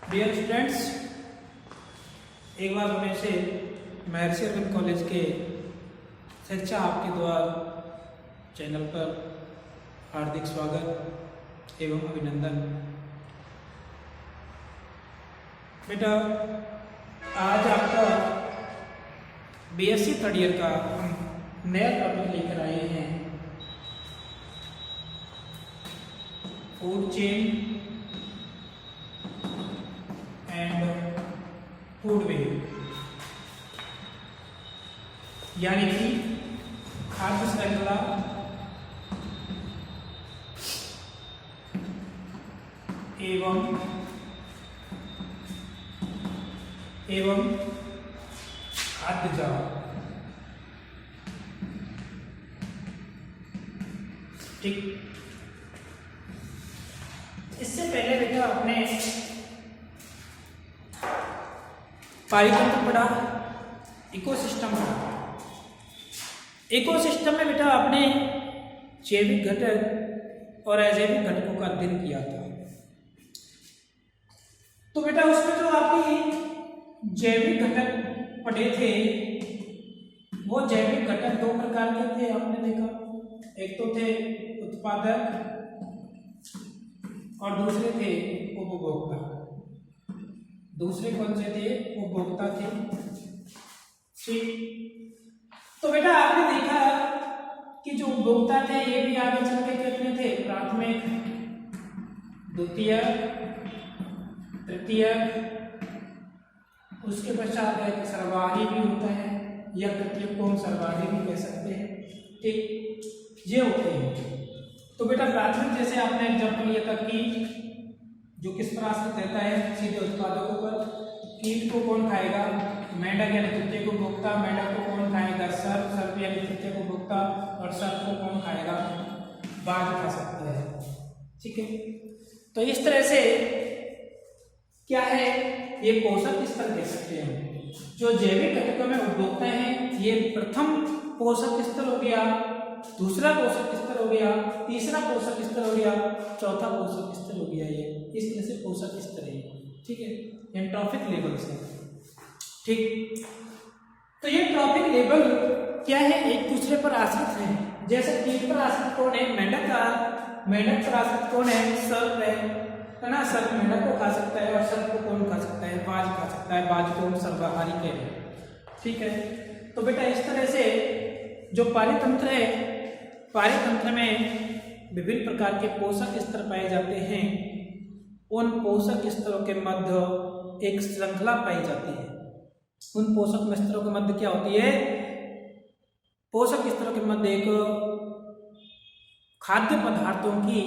Dear students, एक बार फिर से महर्षि अरविंद कॉलेज के शिक्षा आपके द्वारा चैनल पर हार्दिक स्वागत एवं अभिनंदन। बेटा, आज आपका बीएससी थर्ड ईयर का हम नया टॉपिक लेकर आए हैं, food chain and food web, यानी कि खाद्य श्रृंखला एवं खाद्य जाल। ठीक, इससे पहले बेटा आपने पारितंत्र पढ़ा, इकोसिस्टम पढ़ा। इकोसिस्टम में बेटा आपने जैविक घटक और अजैविक घटकों का अध्ययन किया था। तो बेटा उसमें जो आपने जैविक घटक पढ़े थे, वो जैविक घटक दो प्रकार के थे, आपने देखा। एक तो थे उत्पादक और दूसरे थे उपभोक्ता। दूसरे कौन से थे? उपभोक्ता थे। ठीक, तो बेटा आपने देखा कि जो उपभोक्ता थे ये भी आगे चल के कितने थे? प्राथमिक, द्वितीयक, तृतीयक, उसके पश्चात एक सर्वाही भी होता है, या तृतीयक को हम सर्वाही भी कह सकते हैं। ठीक, ये होते हैं। तो बेटा प्राथमिक जैसे आपने एग्जाम्पल लिया था कीट, जो किस पर आश्रित रहता है? सीधे उत्पादकों पर। कीट को कौन खाएगा? मेंढक यानी तृतीय उपभोक्ता। मेंढक को कौन खाएगा? सर्प। सर्प यानी तृतीय उपभोक्ता। और सर्प को कौन खाएगा? बाज खा सकता है। ठीक है, तो इस तरह से क्या है, ये पोषक स्तर कह सकते हैं। जो जैविक घटकों में उपभोक्ता है, ये प्रथम पोषक स्तर हो गया, दूसरा पोषक स्तर हो गया, तीसरा पोषक स्तर हो गया, चौथा पोषक स्तर हो गया। ये इस तरह से पोषक स्तर है। ठीक है, ये ट्रॉफिक लेवल से। ठीक, तो ये ट्रॉफिक लेवल क्या है? एक दूसरे पर आश्रित है। जैसे कीट पर आश्रित कौन है? मेंढक का। मेंढक पर आश्रित कौन है? सर्प है ना। सर्प मेंढक को खा सकता है, और सर्प को कौन खा सकता है? बाज खा सकता है। बाज को हम सर्वाहारी कहते हैं। ठीक है, तो बेटा इस तरह से जो पारितंत्र है, पारितंत्र में विभिन्न प्रकार के पोषक स्तर पाए जाते हैं। उन पोषक स्तरों के मध्य एक श्रृंखला पाई जाती है। उन पोषक स्तरों के मध्य क्या होती है? पोषक स्तरों के मध्य एक खाद्य पदार्थों की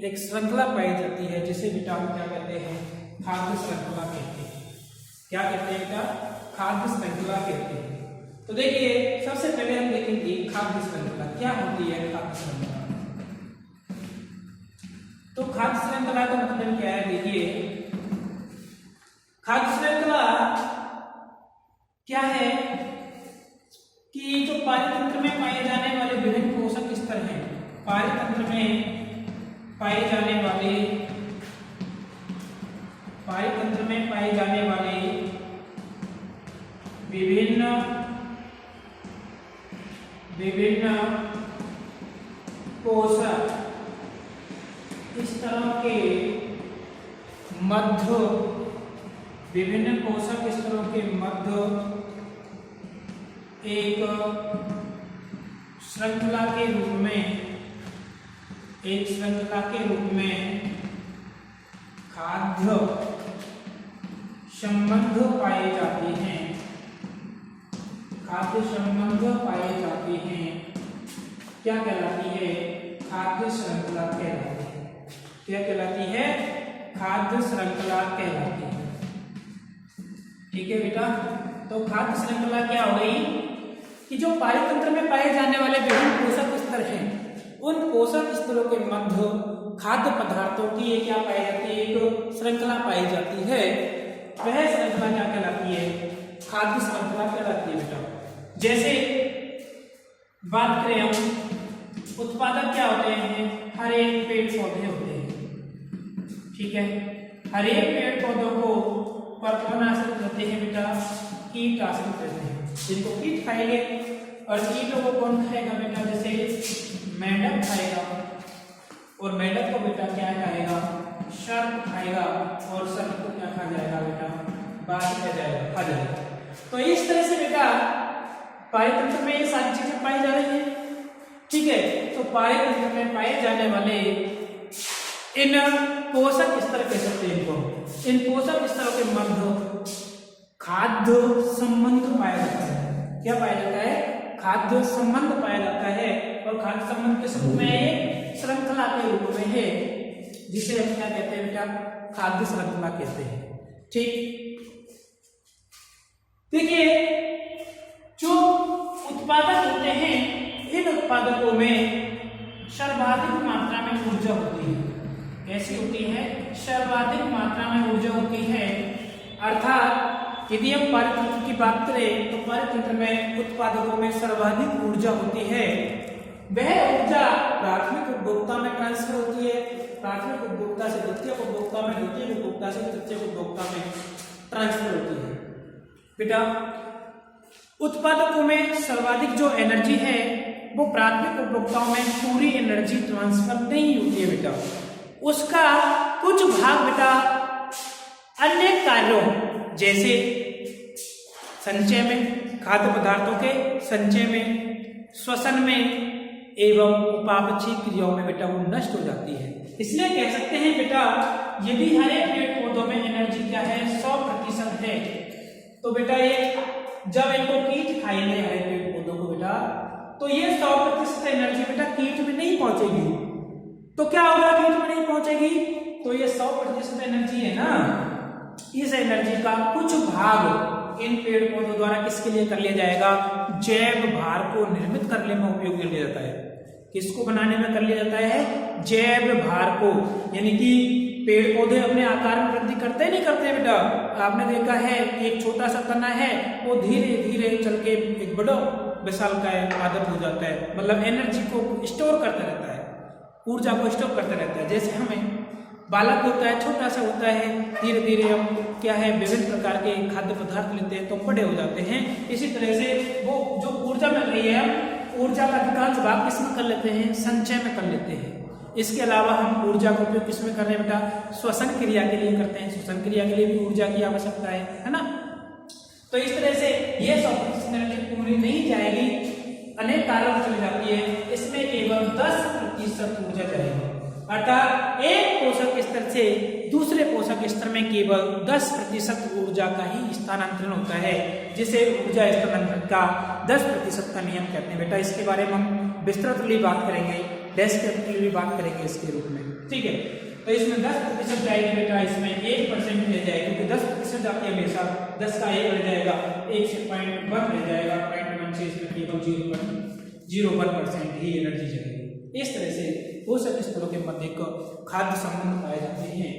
एक श्रृंखला पाई जाती है, जिसे बेटा हम क्या कहते हैं? खाद्य श्रृंखला कहते हैं। क्या कहते हैं बेटा? खाद्य श्रृंखला कहते हैं। तो देखिए, सबसे पहले हम देखेंगे खाद्य श्रृंखला क्या होती है। खाद्य श्रृंखला, तो खाद्य श्रृंखला का मतलब क्या है? देखिए, खाद्य श्रृंखला क्या है कि जो पारितंत्र में पाए जाने वाले विभिन्न पोषक स्तर हैं, पारितंत्र में पाए जाने वाले विभिन्न पोषक स्तरों के मध्य, विभिन्न पोषक स्तरों के मध्य एक श्रृंखला के रूप में खाद्य संबंध पाए जाते हैं। खाद्य संबंध पाए जाते हैं, क्या कहलाती है? खाद्य श्रृंखला कहलाती है। क्या कहलाती है? खाद्य श्रृंखला कहलाती है। ठीक है बेटा, तो खाद्य श्रृंखला क्या हो गई कि जो पारितंत्र में पाए जाने वाले विभिन्न पोषक स्तर हैं, उन पोषक स्तरों के मध्य खाद्य पदार्थों की क्या पाई जाती है? एक श्रृंखला पाई जाती है। वह श्रृंखला क्या कहलाती है? खाद्य श्रृंखला कहलाती है बेटा। जैसे बात करें हम, उत्पादक क्या होते हैं? हरे पेड़ पौधे होते हैं। ठीक है, हर एक पेड़ पौधों को पर कौन आश्रित रहते हैं बेटा? कीट आश्रित रहते हैं, जिनको कीट खाएंगे। और कीटों को कौन खाएगा बेटा? जैसे मेंढक खाएगा, और मेंढक को बेटा क्या खाएगा? सर्प खाएगा, और सर्प को क्या खा जाएगा बेटा? बाहर खा जाएगा। तो इस तरह से बेटा पारितंत्र में ये सारी चीजें पाई जा रही है। ठीक है, तो पारितंत्र में पाए जाने वाले इन पोषक स्तर कह सकते हैं इनको, इन पोषक स्तरों के मध्य खाद्य संबंध पाया जाता है। क्या पाया जाता है? खाद्य संबंध पाया जाता है। और खाद्य संबंध किस रूप में है? श्रृंखला के रूप में है, जिसे हम क्या कहते हैं बेटा? खाद्य श्रृंखला कहते हैं। ठीक, देखिए जो उत्पादक होते हैं, इन उत्पादकों में सर्वाधिक मात्रा में ऊर्जा होती है। कैसी होती है? सर्वाधिक मात्रा में ऊर्जा होती है। अर्थात यदि हम पारितंत्र की बात करें तो पारितंत्र में उत्पादकों में सर्वाधिक ऊर्जा होती है। वह ऊर्जा प्राथमिक उपभोक्ता में ट्रांसफर होती है, प्राथमिक उपभोक्ता से द्वितीयक उपभोक्ता में, द्वितीयक उपभोक्ता से तृतीयक उपभोक्ता में ट्रांसफर होती है। बेटा उत्पादकों में सर्वाधिक जो एनर्जी है वो प्राथमिक उपभोक्ताओं में पूरी एनर्जी ट्रांसफर नहीं होती है बेटा, उसका कुछ भाग बेटा अन्य कार्यों जैसे संचय में, खाद्य पदार्थों के संचय में, श्वसन में एवं उपापचय क्रियाओं में बेटा वो नष्ट हो जाती है। इसलिए कह सकते हैं बेटा यदि हर एक पेड़ पौधों में एनर्जी क्या है? 100% है, तो बेटा ये जब इनको कीट खाएंगे हर एक पेड़ पौधों को बेटा, तो ये 100% एनर्जी बेटा कीट में नहीं पहुंचेगी। तो क्या होगा? कीट में नहीं पहुंचेगी तो ये 100% एनर्जी है ना, इस एनर्जी का कुछ भाग इन पेड़ पौधों द्वारा किसके लिए कर लिया जाएगा? जैव भार को निर्मित करने में उपयोग कर लिया जाता है। किसको बनाने में कर लिया जाता है? जैव भार को। यानी कि पेड़ पौधे अपने आकार में वृद्धि करते नहीं करते बेटा? आपने देखा है एक छोटा सा तना है, वो धीरे धीरे चल के एक बड़ा विशाल का आदत हो जाता है, मतलब एनर्जी को स्टोर करता रहता है, ऊर्जा को स्टोर करता रहता है। जैसे हमें बालक होता है, छोटा सा होता है, धीरे धीरे हम क्या है विभिन्न प्रकार के खाद्य पदार्थ लेते हैं तो बड़े हो जाते हैं। इसी तरह से वो जो ऊर्जा मिल रही है, ऊर्जा का अधिकांश भाग किसमें कर लेते हैं? संचय में कर लेते हैं। इसके अलावा हम ऊर्जा का उपयोग किसमें कर रहे हैं बेटा? श्वसन क्रिया के लिए करते हैं। श्वसन क्रिया के लिए भी ऊर्जा की आवश्यकता है ना। तो इस तरह से ये 100% एनर्जी पूरी नहीं जाएगी, अनेक कारण चली जाती है, इसमें केवल 10% ऊर्जा जाएगी। अर्थात एक पोषक स्तर से दूसरे पोषक स्तर में केवल 10% ऊर्जा का ही स्थानांतरण होता है, जिसे ऊर्जा स्थानांतरण का 10% का नियम कहते हैं बेटा। इसके बारे में हम विस्तृत बात करेंगे, डेस्क भी बात करेंगे इसके रूप में। ठीक है, तो इसमें 10% जाएगी बेटा, इसमें 1% रह जाएगा, क्योंकि 10% जाती है हमेशा, 10 का 1 रह जाएगा, 1 से 0.1 रह जाएगा, 0.1 से इसमें केवल 0.01% ही एनर्जी जाएगी। इस तरह से पोषक स्तरों के मध्य खाद्य संबंध पाए जाते हैं,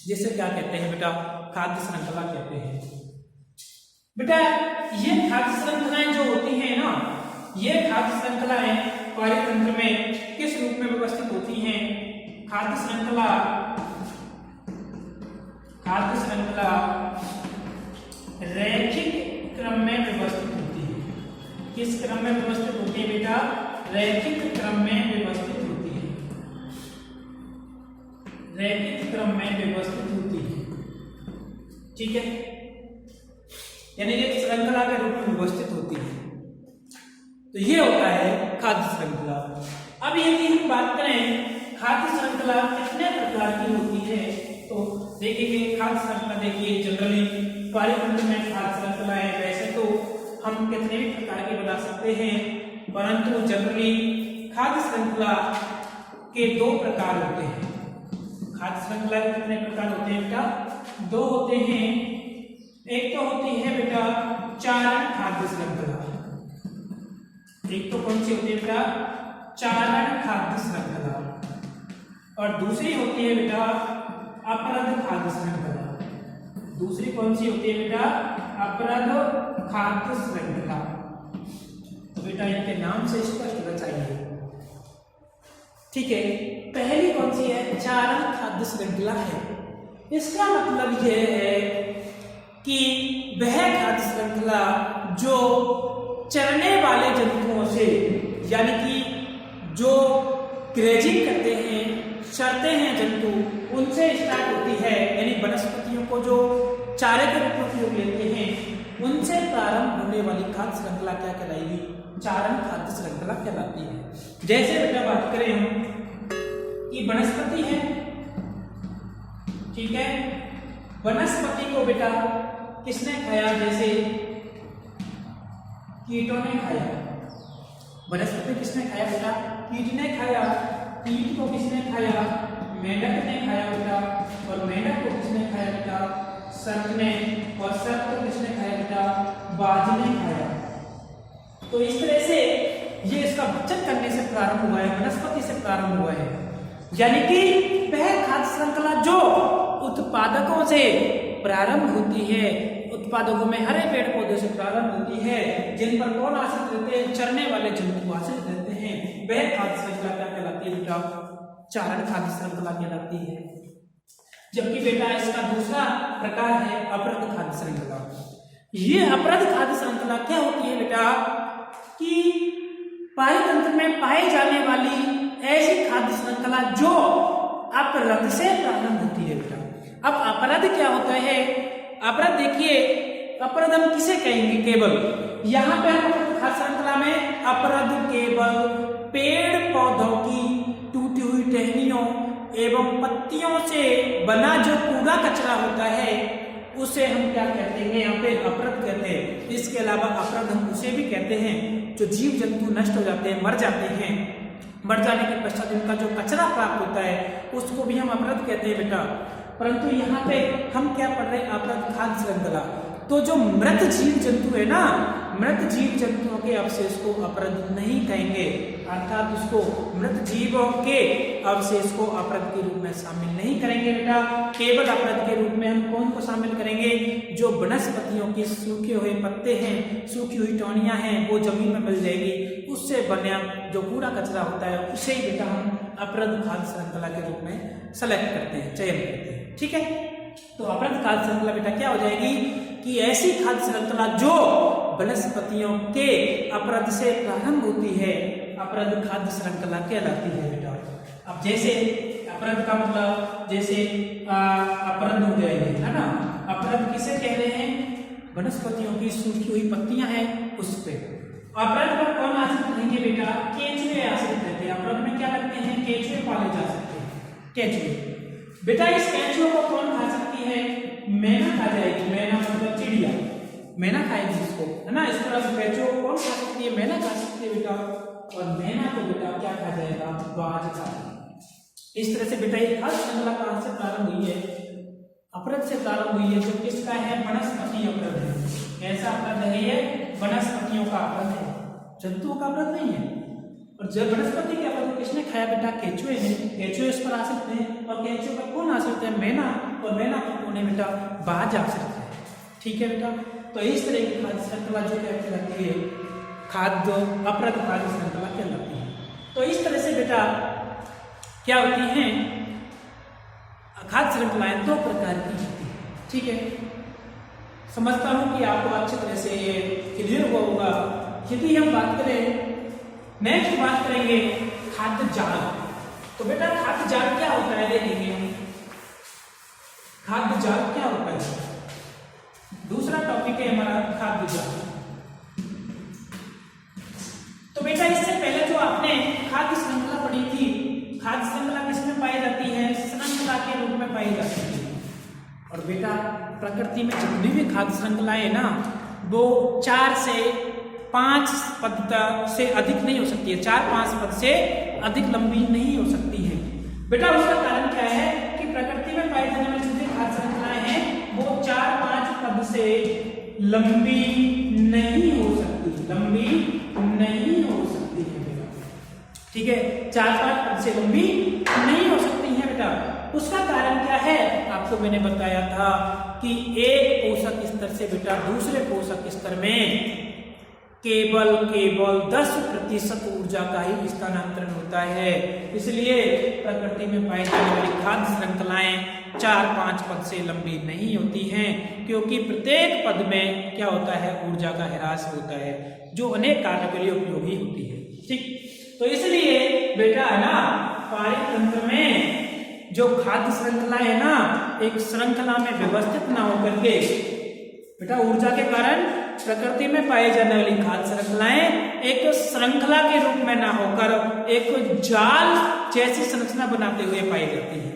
जिसे क्या कहते हैं बेटा? खाद्य श्रृंखला कहते हैं। बेटा ये खाद्य श्रृंखलाएं जो होती हैं ना, ये खाद्य श्रृंखलाएं पारितंत्र में किस रूप में व्यवस्थित होती हैं? खाद्य श्रृंखला रैखिक क्रम में व्यवस्थित होती है। किस क्रम में व्यवस्थित होती है बेटा? रैखिक क्रम में व्यवस्थित होती है। रैखिक क्रम में व्यवस्थित होती है। ठीक है, यानी एक श्रृंखला के रूप में व्यवस्थित होती है। तो ये होता है खाद्य श्रृंखला। अब यदि हम बात करें खाद्य श्रृंखला कितने प्रकार की होती है, तो देखिए खाद्य श्रृंखला देखिए जनरली पारितंत्र में खाद्य श्रृंखला है। वैसे तो हम कितने भी प्रकार की बना सकते हैं, परंतु जनरली खाद्य श्रृंखला के 2 प्रकार होते हैं। खाद्य श्रृंखला के कितने प्रकार होते हैं बेटा? 2 होते हैं। एक तो होती है बेटा चारण खाद्य श्रृंखला। एक तो कौन सी होती है बेटा? चारण खाद्य श्रृंखला। और दूसरी होती है बेटा अपरद खाद्य श्रृंखला। दूसरी कौन सी होती है बेटा? अपरद खाद्य श्रृंखला। तो बेटा इनके नाम से स्पष्ट होना चाहिए। ठीक है, पहली कौन सी है? चारण खाद्य श्रृंखला है। इसका मतलब यह है कि वह खाद्य श्रृंखला जो चरने वाले जंतुओं से, यानी कि जो ग्रेजिंग करते हैं, चरते हैं जंतु, उनसे स्टार्ट होती है, यानी वनस्पतियों को जो चारे के रूप में उपयोग लेते हैं उनसे प्रारंभ होने वाली खाद्य श्रृंखला क्या कहलाएगी? चारण खाद्य श्रृंखला कहलाती है। जैसे बेटा बात करें हम कि वनस्पति है, ठीक है, वनस्पति को बेटा किसने खाया? जैसे कीटों ने खाया। वनस्पति किसने खाया बेटा? कीट ने खाया। कीट को किसने खाया? मेंढक ने खाया बेटा। और मेंढक को किसने खाया बेटा? सर्प ने। और सर्प को किसने खाया बेटा? बाज ने खाया। तो इस तरह से ये इसका भक्षण करने से प्रारंभ हुआ है, वनस्पति से प्रारंभ हुआ है। यानी कि वह खाद्य श्रृंखला जो उत्पादकों से प्रारंभ होती है, उत्पादकों में हरे पेड़ पौधे से प्रारंभ होती है, जिन पर कौन आश्रित रहते हैं? चरने वाले जंतु आश्रित रहते हैं, वह खाद्य श्रृंखला क्या कहलाती है बेटा? चारण खाद्य श्रृंखला कहलाती है। जबकि बेटा इसका दूसरा प्रकार है अपरद खाद्य श्रृंखला। ये अपरद खाद्य श्रृंखला क्या होती है बेटा? कि पारितंत्र में पाए जाने वाली ऐसी खाद्य श्रृंखला जो अपरद से प्रारंभ होती है बेटा। अब अपरद क्या होता है? अपरद देखिए, अपरद हम किसे कहेंगे? केवल यहाँ पे हम अपरद खाद्य श्रृंखला में अपरद केवल पेड़ पौधों की टूटी हुई टहनियों एवं पत्तियों से बना जो कूड़ा कचरा होता है उसे हम क्या कहते हैं? यहाँ पे अपरद कहते हैं। इसके अलावा अपरद हम उसे भी कहते हैं जो जीव जंतु नष्ट हो जाते हैं, मर जाते हैं, मर जाने के पश्चात उनका जो कचरा प्राप्त होता है उसको भी हम अपरद कहते हैं बेटा। परंतु यहाँ पे हम क्या पढ़ रहे हैं? अपरद खाद्य श्रृंखला। तो जो मृत जीव जंतु है ना, मृत जीव जंतुओं के अवशेष को अपरद नहीं कहेंगे, अर्थात उसको मृत जीवों के अवशेष को अपरद के रूप में शामिल नहीं करेंगे बेटा। केवल अपरद के रूप में हम कौन को शामिल करेंगे? जो वनस्पतियों के सूखे हुए पत्ते हैं, सूखी हुई टहनियां हैं, वो जमीन में मिल जाएगी, उससे बना जो कूड़ा कचरा होता है उसे ही बेटा हम अपरद खाद्य श्रृंखला के रूप में सेलेक्ट करते हैं, चयन करते हैं। ठीक है, तो अपरद खाद्य श्रृंखला बेटा क्या हो जाएगी? कि ऐसी खाद्य श्रृंखला जो वनस्पतियों के अपरद से प्रारंभ होती है, अपरद खाद्य श्रृंखला कहलाती है बेटा। अब जैसे अपरद का मतलब जैसे अपरद हो जाएंगे, है ना? अपरद किसे कह रहे हैं? वनस्पतियों की सूखी हुई पत्तियां हैं उस पे। अपरद पर कौन आश्रित रहेंगे बेटा? केंचुए आश्रित रहते हैं। अपरद में क्या लगते हैं? केंचुए पाले जा सकते हैं, केंचुए। बेटा इस केंचुए को कौन खा सकती है? मैना खा जाएगी। मैना मतलब चिड़िया, मैना खाएगी इसको, है ना? इस तरह से केंचुए को कौन खा सकती है? मैना खा सकती है बेटा। और मैना को बेटा क्या खा जाएगा? बाज खा जाएगा। इस तरह से बेटा ये खाद्य श्रृंखला कहां से प्रारंभ हुई है? अपरद से प्रारंभ हुई है, जो किसका है? वनस्पति अपरद है। ऐसा अपरद है ये वनस्पतियों का अपरद है, जंतुओं का अपरद नहीं है। और जब वनस्पति के अपरद किसने खाया बेटा? केंचुए ने। केंचुए इस पर आश्रित हैं, और केंचुए पर कौन आश्रित है? मैना। और मैना पर कौन है बेटा? बाज आश्रित है। ठीक है बेटा, तो इस तरह की खाद्य श्रृंखला जो कहलाती है खाद्य अपरद खाद्य श्रृंखला कहलाती है। तो इस तरह से बेटा क्या होती हैं खाद्य श्रृंखलाएं? दो प्रकार की होती है। ठीक है, समझता हूं कि आपको अच्छी तरह से ये क्लियर हुआ होगा। यदि हम बात करें, नेक्स्ट बात करेंगे खाद्य जाल। तो बेटा खाद्य जाल क्या होता है देखेंगे हम। खाद्य जाल क्या होता है? दूसरा टॉपिक है हमारा खाद्य जाल। तो बेटा इससे पहले जो आपने खाद्य श्रृंखला पढ़ी थी, खाद्य श्रृंखला किसमें पाई जाती है? श्रृंखला के रूप में पाई जाती है। और बेटा प्रकृति में जितनी भी खाद्य श्रृंखलाएं ना, वो 4 से 5 पद से अधिक नहीं हो सकती है, 4-5 पद से अधिक लंबी नहीं हो सकती है बेटा। उसका कारण क्या है कि प्रकृति में पाई जाने वाली जितनी खाद्य श्रृंखलाएं हैं वो 4-5 पद से लंबी नहीं हो सकती, लंबी नहीं हो सकती है बेटा। ठीक है, 4-5 पद से लंबी नहीं हो सकती है बेटा। उसका कारण क्या है? आपको मैंने बताया था कि एक पोषक स्तर से बेटा दूसरे पोषक स्तर में केवल 10% ऊर्जा का ही स्थानांतरण होता है। इसलिए प्रकृति में पाई जाने वाली खाद्य श्रृंखलाएं 4-5 पद से लंबी नहीं होती हैं, क्योंकि प्रत्येक पद में क्या होता है, ऊर्जा का ह्रास होता है, जो अनेक कार्यों के लिए उपयोगी होती है। ठीक, तो इसलिए बेटा है ना, पारित तंत्र में जो खाद्य श्रृंखला है ना, एक श्रृंखला में व्यवस्थित ना होकर के बेटा ऊर्जा के कारण प्रकृति में पाई जाने वाली खाद्य श्रृंखलाएं एक श्रृंखला के रूप में ना होकर एक जाल जैसी संरचना बनाते हुए पाई जाती है।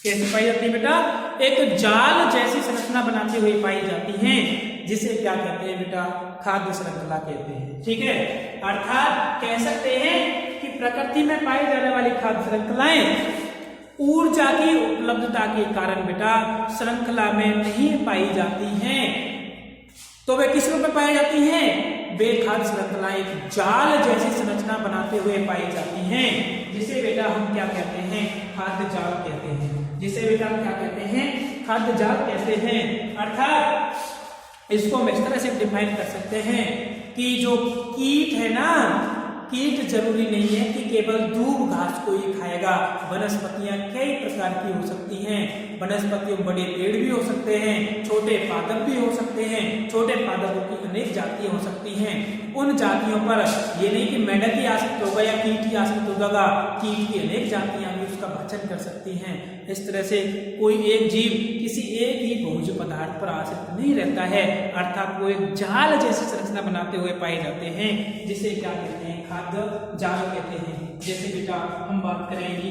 कैसे पाई जाती है बेटा? एक जाल जैसी संरचना बनाते हुए पाई जाती हैं, जिसे क्या कहते हैं बेटा? खाद्य श्रृंखला कहते हैं। ठीक है, अर्थात कह सकते हैं कि प्रकृति में पाई जाने वाली खाद्य श्रृंखलाएं ऊर्जा की उपलब्धता के कारण बेटा श्रृंखला में नहीं पाई जाती हैं, तो वे किस रूप में पाई जाती हैं? वे खाद्य श्रृंखलाएं जाल जैसी संरचना बनाते हुए पाई जाती हैं, जिसे बेटा हम क्या कहते हैं? खाद्य जाल कहते हैं। जिसे बेटा हम क्या कहते हैं? खाद्य जाल कहते हैं। अर्थात इसको हम इस तरह से डिफाइन कर सकते हैं कि जो कीट है ना, कीट जरूरी नहीं है कि केवल दूब घास को ही खाएगा। वनस्पतियां कई प्रकार की हो सकती हैं। वनस्पतियों में बड़े पेड़ भी हो सकते हैं, छोटे पादप भी हो सकते हैं। छोटे पादपों की अनेक जातियां हो सकती हैं। उन जातियों पर ये नहीं कि मेंढक ही आसक्त होगा या कीट ही आसक्त होगा, कीट की अनेक जातियां भी उसका भक्षण कर सकती हैं। इस तरह से कोई एक जीव किसी एक ही भोज्य पदार्थ पर आश्रित नहीं रहता है, अर्थात वो एक जाल जैसी संरचना बनाते हुए पाए जाते हैं, जिसे क्या कहते हैं? खाद्य जाल कहते हैं। जैसे बेटा हम बात करेंगे